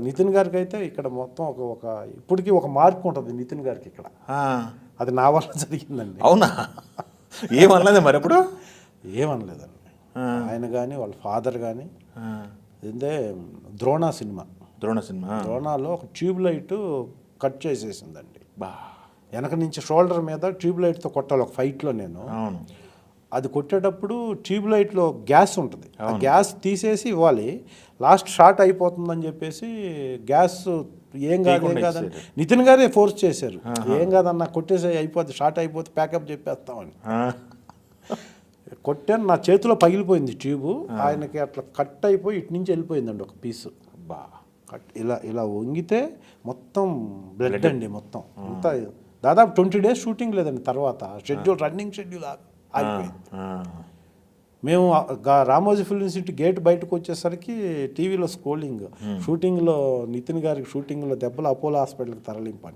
నితిన్ గారికి అయితే ఇక్కడ మొత్తం ఒక ఇప్పటికీ ఒక మార్క్ ఉంటుంది నితిన్ గారికి ఇక్కడ. అది నా వల్ల జరిగిందండి. అవునా? ఏమనలేదు మరి ఎప్పుడు? ఏమనలేదండి. ఆయన కానీ వాళ్ళ ఫాదర్ కానీ ఏంటే ద్రోణ సినిమా ద్రోణాలో ఒక ట్యూబ్ లైట్ కట్ చేసేసిందండి. వెనక నుంచి షోల్డర్ మీద ట్యూబ్ లైట్తో కొట్టాలి ఒక ఫైట్లో నేను. అది కొట్టేటప్పుడు ట్యూబ్ లైట్లో గ్యాస్ ఉంటుంది, ఆ గ్యాస్ తీసేసి ఇవ్వాలి. లాస్ట్ షార్ట్ అయిపోతుందని చెప్పేసి గ్యాస్ ఏం కాదని నితిన్ గారే ఫోర్స్ చేశారు. ఏం కాదన్నా కొట్టేసి అయిపోద్ది, షార్ట్ అయిపోతే ప్యాకప్ చెప్పేస్తామని. కొట్టాను, నా చేతిలో పగిలిపోయింది ట్యూబు. ఆయనకి అట్లా కట్ అయిపోయి ఇటు నుంచి వెళ్ళిపోయిందండి ఒక పీసు. కట్ ఇలా ఇలా వంగితే మొత్తం బ్లడ్ అండి. మొత్తం అంతా దాదాపు 20 days షూటింగ్ లేదండి. తర్వాత షెడ్యూల్ రన్నింగ్ షెడ్యూల్ ఆగిపోయింది. మేము రామోజీ ఫిల్మ్ సిటీ గేట్ బయటకు వచ్చేసరికి టీవీలో స్క్రోలింగ్, షూటింగ్లో నితిన్ గారికి షూటింగ్లో దెబ్బలు అపోలో హాస్పిటల్కి తరలింపండి.